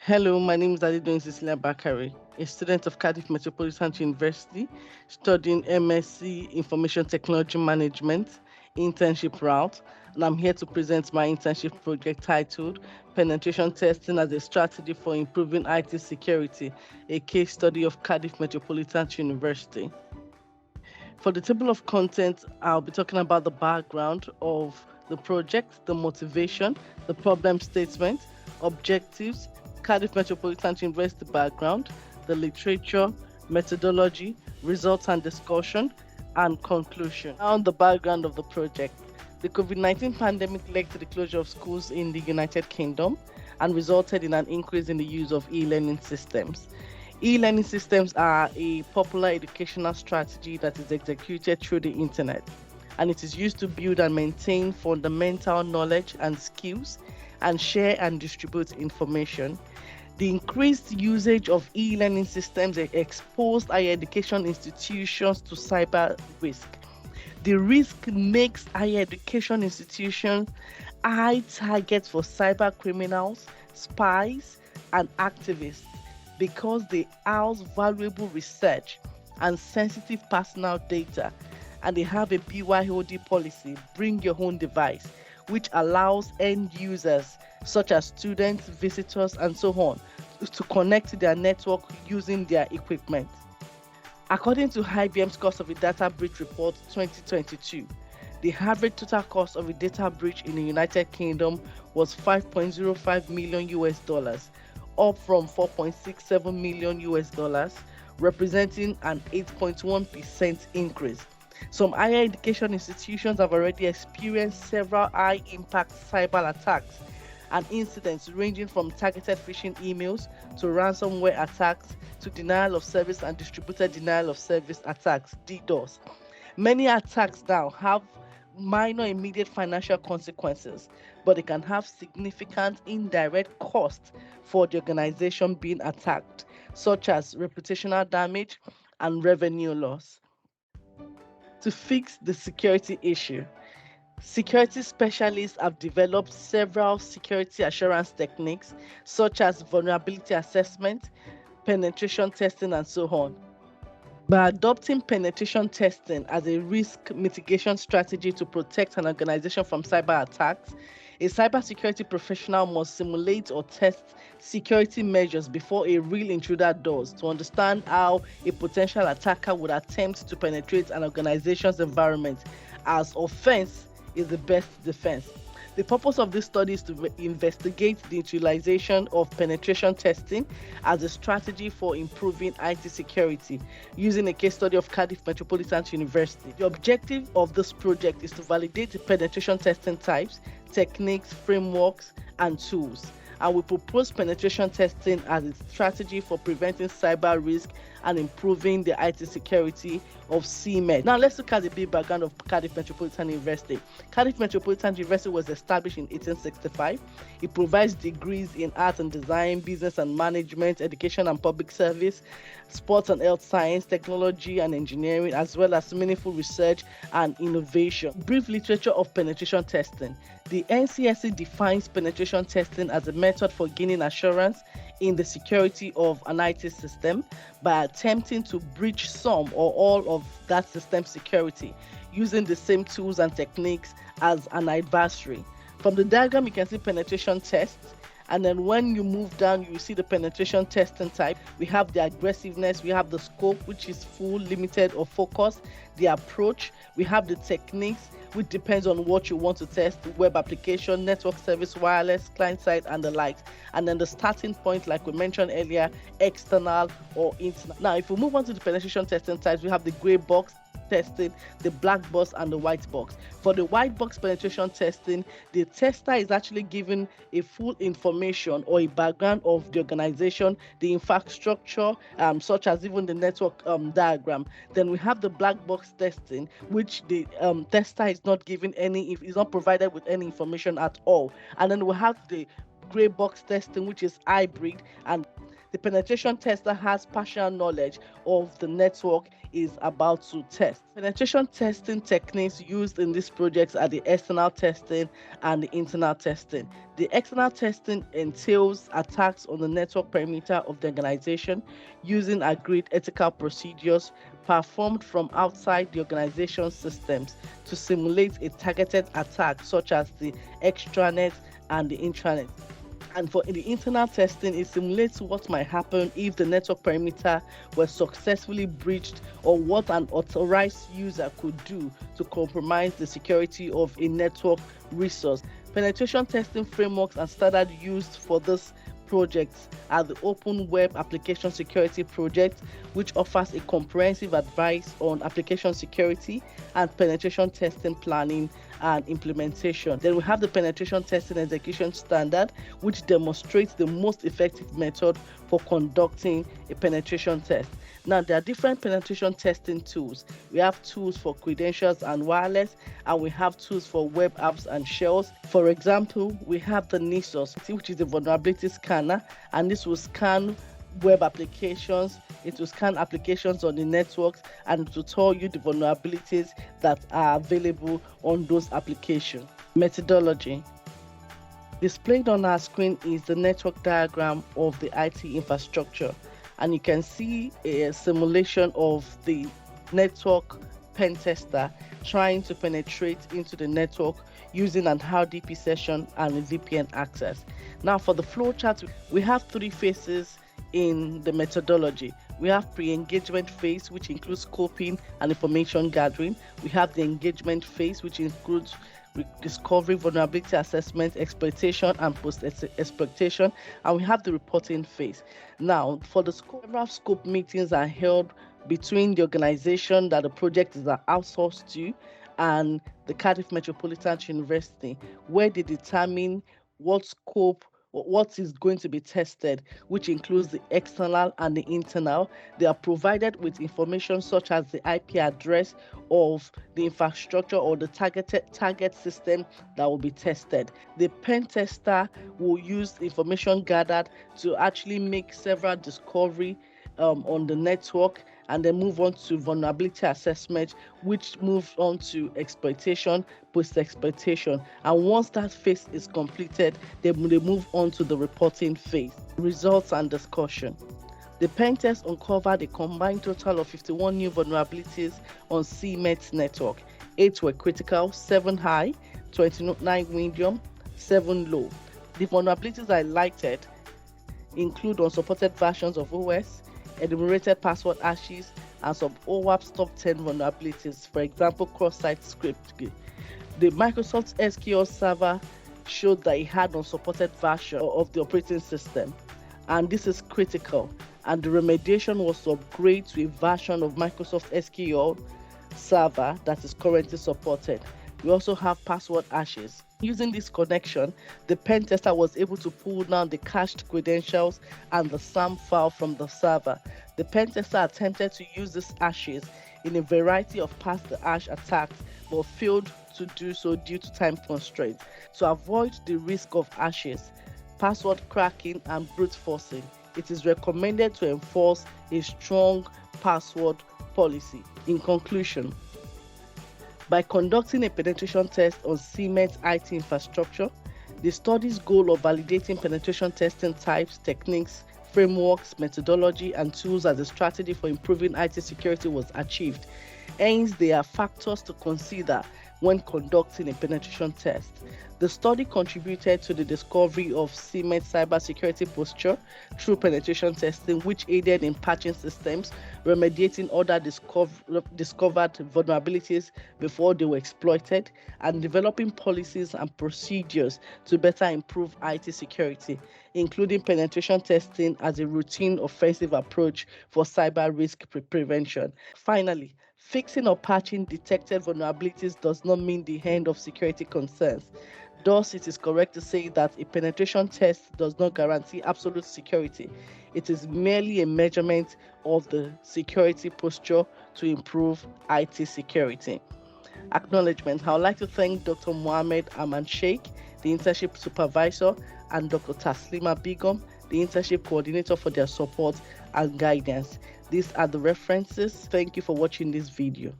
Hello, my name is Adedoyin Cecilia Bakari, a student of Cardiff Metropolitan University, studying MSc Information Technology Management, internship route, and I'm here to present my internship project titled Penetration Testing as a Strategy for Improving IT Security, a case study of Cardiff Metropolitan University. For the table of contents, I'll be talking about the background of the project, the motivation, the problem statement, objectives, Cardiff Metropolitan University background, the literature, methodology, results and discussion, and conclusion. Now, the background of the project. The COVID-19 pandemic led to the closure of schools in the United Kingdom and resulted in an increase in the use of e-learning systems. E-learning systems are a popular educational strategy that is executed through the internet, and it is used to build and maintain fundamental knowledge and skills and share and distribute information. The increased usage of e-learning systems exposed higher education institutions to cyber risk. The risk makes higher education institutions high targets for cyber criminals, spies, and activists because they house valuable research and sensitive personal data, and they have a BYOD policy, bring your own device, which allows end users such as students, visitors, and so on to connect to their network using their equipment. According to IBM's Cost of a Data Breach Report 2022, the average total cost of a data breach in the United Kingdom was 5.05 million US dollars, up from 4.67 million US dollars, representing an 8.1% increase. Some higher education institutions have already experienced several high impact cyber attacks and incidents ranging from targeted phishing emails to ransomware attacks to denial of service and distributed denial of service attacks, DDoS. Many attacks now have minor immediate financial consequences, but they can have significant indirect costs for the organization being attacked, such as reputational damage and revenue loss. To fix the security issue, security specialists have developed several security assurance techniques, such as vulnerability assessment, penetration testing, and so on. By adopting penetration testing as a risk mitigation strategy to protect an organization from cyber attacks, a cybersecurity professional must simulate or test security measures before a real intruder does to understand how a potential attacker would attempt to penetrate an organization's environment, as offense is the best defense. The purpose of this study is to investigate the utilization of penetration testing as a strategy for improving IT security using a case study of Cardiff Metropolitan University. The objective of this project is to validate the penetration testing types, techniques, frameworks, and tools. And we propose penetration testing as a strategy for preventing cyber risk and improving the IT security of CMED. Now let's look at the big background of Cardiff Metropolitan University. Cardiff Metropolitan University was established in 1865. It provides degrees in art and design, business and management, education and public service, sports and health science, technology and engineering, as well as meaningful research and innovation. Brief literature of penetration testing. The NCSE defines penetration testing as a method for gaining assurance in the security of an IT system by attempting to breach some or all of that system's security using the same tools and techniques as an adversary. From the diagram, you can see penetration tests. And then when you move down, you see the penetration testing type. We have the aggressiveness, we have the scope, which is full, limited, or focused, the approach, we have the techniques, which depends on what you want to test, web application, network service, wireless, client side, and the likes. And then the starting point, like we mentioned earlier, external or internal. Now, if we move on to the penetration testing types, we have the gray box testing, the black box, and the white box. For the white box penetration testing, the tester is actually given a full information or a background of the organization, the infrastructure, such as even the network diagram. Then we have the black box testing, which the tester is not given any, is not provided with any information at all. And then we have the gray box testing, which is hybrid, and The penetration tester has partial knowledge of the network is about to test. Penetration testing techniques used in these projects are the external testing and the internal testing. The external testing entails attacks on the network perimeter of the organization using agreed ethical procedures performed from outside the organization's systems to simulate a targeted attack such as the extranet and the intranet. And for the internal testing, it simulates what might happen if the network perimeter were successfully breached or what an authorized user could do to compromise the security of a network resource. Penetration testing frameworks and standards used for this projects are the Open Web Application Security Project, which offers a comprehensive advice on application security and penetration testing planning and implementation. Then we have the Penetration Testing Execution Standard, which demonstrates the most effective method for conducting a penetration test. Now, there are different penetration testing tools. We have tools for credentials and wireless, and we have tools for web apps and shells. For example, we have the NISOS, which is the vulnerability scanner, and this will scan web applications, it will scan applications on the networks, and it will tell you the vulnerabilities that are available on those applications. Methodology. Displayed on our screen is the network diagram of the IT infrastructure, and you can see a simulation of the network pen tester trying to penetrate into the network using an RDP session and a VPN access. Now, for the flowchart, we have three phases in the methodology. We have pre-engagement phase, which includes scoping and information gathering. We have the engagement phase, which includes discovery, vulnerability assessment, exploitation, and post-exploitation. And we have the reporting phase. Now, for the scope, several scope meetings are held between the organization that the project is outsourced to and the Cardiff Metropolitan University, where they determine what scope, what is going to be tested, which includes the external and the internal. They are provided with information such as the IP address of the infrastructure or the target system that will be tested. The pen tester will use information gathered to actually make several discovery on the network, and then move on to vulnerability assessment, which moves on to exploitation, post-exploitation. And once that phase is completed, they move on to the reporting phase. Results and discussion. The pen test uncovered a combined total of 51 new vulnerabilities on CMET network. 8 were critical, 7 high, 29 medium, 7 low. The vulnerabilities highlighted include unsupported versions of OS, enumerated password hashes, and some OWASP's top 10 vulnerabilities, for example, cross-site script. The Microsoft SQL Server showed that it had unsupported version of the operating system, and this is critical, and the remediation was to upgrade to a version of Microsoft SQL Server that is currently supported. We also have password hashes. Using this connection, the pen tester was able to pull down the cached credentials and the SAM file from the server. The pen tester attempted to use these hashes in a variety of pass-the-hash attacks, but failed to do so due to time constraints. To avoid the risk of hashes, password cracking, and brute forcing, it is recommended to enforce a strong password policy. In conclusion, by conducting a penetration test on CMET IT infrastructure, the study's goal of validating penetration testing types, techniques, frameworks, methodology, and tools as a strategy for improving IT security was achieved. Hence, there are factors to consider when conducting a penetration test. The study contributed to the discovery of CMET cybersecurity posture through penetration testing, which aided in patching systems, remediating other discovered vulnerabilities before they were exploited, and developing policies and procedures to better improve IT security, including penetration testing as a routine offensive approach for cyber risk prevention. Finally, fixing or patching detected vulnerabilities does not mean the end of security concerns. Thus, it is correct to say that a penetration test does not guarantee absolute security. It is merely a measurement of the security posture to improve IT security. Acknowledgement. I would like to thank Dr. Mohammed Aman Sheikh, the internship supervisor, and Dr. Taslima Begum, the internship coordinator, for their support and guidance. These are the references. Thank you for watching this video.